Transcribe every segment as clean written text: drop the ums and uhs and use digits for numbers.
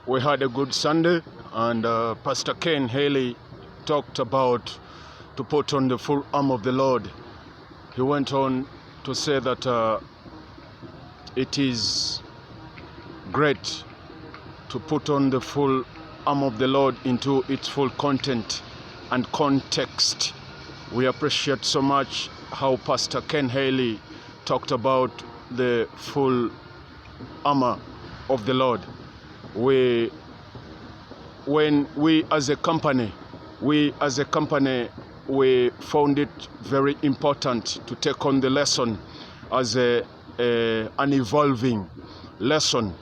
We had a good Sunday, and Pastor Ken Haley talked about to put on the full arm of the Lord. He went on to say that it is great to put on the full arm of the Lord into its full content and context. We appreciate so much how Pastor Ken Haley talked about the full armor of the Lord. When we as a company, we found it very important to take on the lesson as an evolving lesson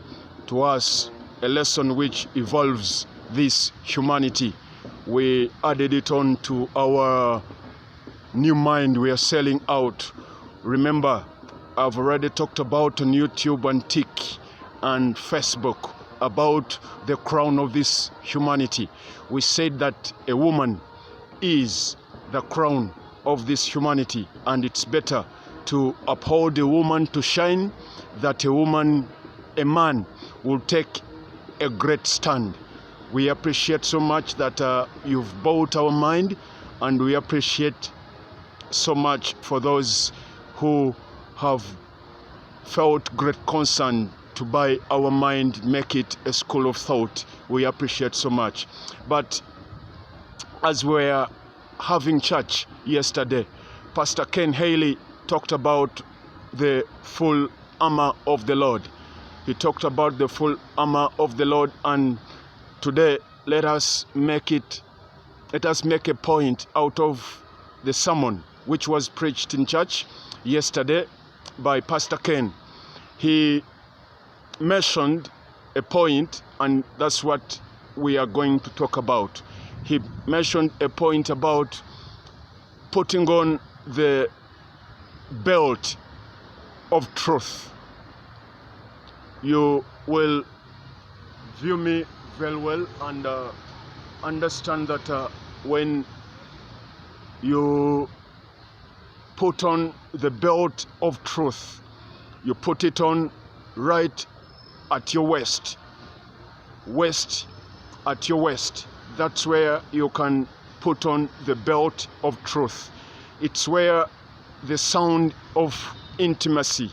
to us, a lesson which evolves this humanity. We added it on to our new mind we are selling out. Remember, I've already talked about on YouTube and Tik and Facebook about the crown of this humanity. We said that a woman is the crown of this humanity, and it's better to uphold a woman to shine that a man will take a great stand. We appreciate so much that you've bought our mind, and we appreciate so much for those who have felt great concern to buy our mind, make it a school of thought. We appreciate so much. But as we're having church yesterday, Pastor Ken Haley talked about the full armor of the Lord. He talked about the full armor of the Lord, and today let us make a point out of the sermon which was preached in church yesterday by Pastor Ken. He mentioned a point, and that's what we are going to talk about. He mentioned a point about putting on the belt of truth. You will view me very well and understand that when you put on the belt of truth, you put it on right at your waist at your waist. That's where you can put on the belt of truth. It's where the sound of intimacy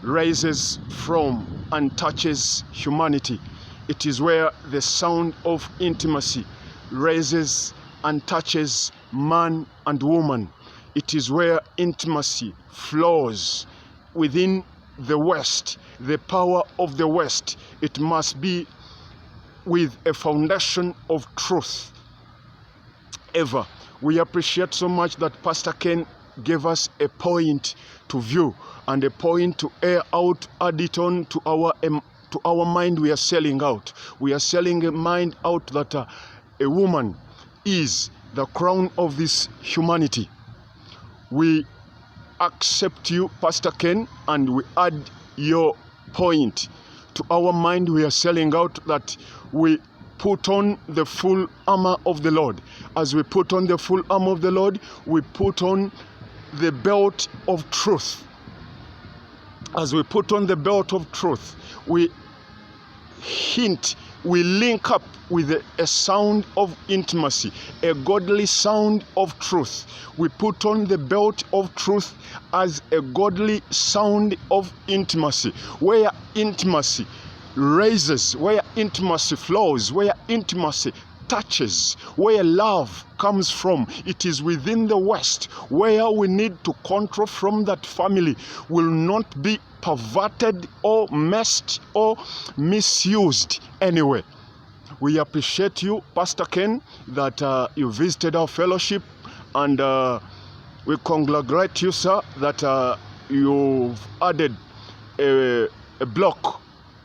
rises from and touches humanity. It is where the sound of intimacy rises and touches man and woman. It is where intimacy flows within the West, the power of the West. It must be with a foundation of truth ever. We appreciate so much that Pastor Ken gave us a point to view and a point to air out, add it on to our mind we are selling out. We are selling a mind out that a woman is the crown of this humanity. We accept you, Pastor Ken, and we add your point to our mind we are selling out, that we put on the full armor of the Lord. As we put on the full armor of the Lord, we put on the belt of truth. As we put on the belt of truth, we link up with a sound of intimacy, a godly sound of truth. We put on the belt of truth as a godly sound of intimacy, where intimacy raises, where intimacy flows, where intimacy touches, where love comes from. It is within the West where we need to control from that family will not be perverted or messed or misused anyway. We appreciate you, Pastor Ken, that you visited our fellowship, and we congratulate you, sir, that you've added a block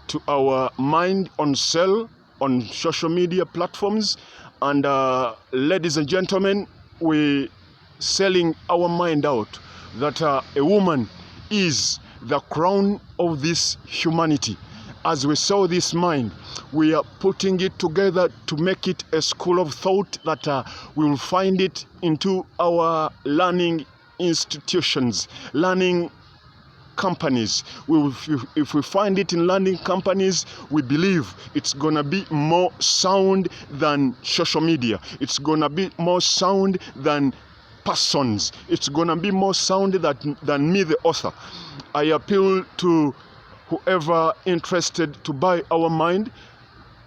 to our mind on sale on social media platforms. And ladies and gentlemen, we selling our mind out that a woman is the crown of this humanity. As we saw this mind, we are putting it together to make it a school of thought that we will find it into our learning institutions, learning companies. If we find it in landing companies, we believe it's going to be more sound than social media. It's going to be more sound than persons. It's going to be more sound than me, the author. I appeal to whoever interested to buy our mind,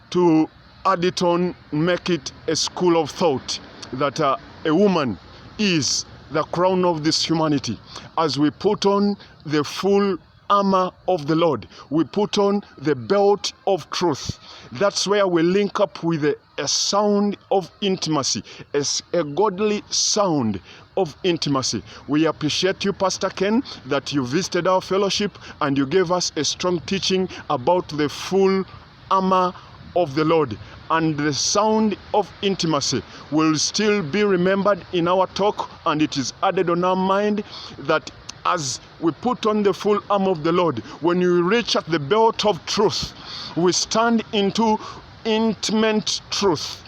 to add it on, make it a school of thought, that a woman is the crown of this humanity. As we put on the full armor of the Lord, we put on the belt of truth. That's where we link up with a sound of intimacy, a godly sound of intimacy. We appreciate you, Pastor Ken, that you visited our fellowship and you gave us a strong teaching about the full armor of the Lord. And the sound of intimacy will still be remembered in our talk, and it is added on our mind that as we put on the full armor of the Lord, when you reach at the belt of truth, we stand into intimate truth.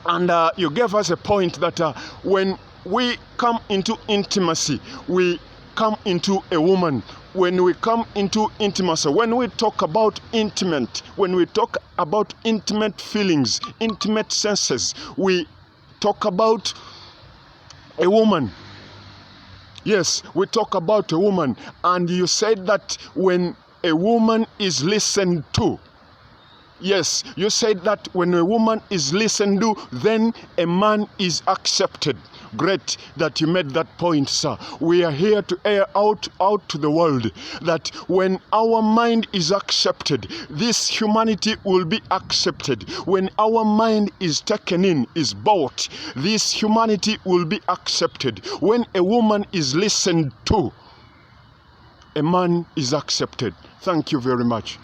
And you gave us a point that when we come into intimacy, we come into a woman. When we come into intimacy, when we talk about intimate, when we talk about intimate feelings, intimate senses, we talk about a woman. Yes, we talk about a woman. And you said that when a woman is listened to, yes, you said that when a woman is listened to, then a man is accepted. Great that you made that point, sir. We are here to air out to the world that when our mind is accepted, this humanity will be accepted. When our mind is taken in, is bought, this humanity will be accepted. When a woman is listened to, a man is accepted. Thank you very much.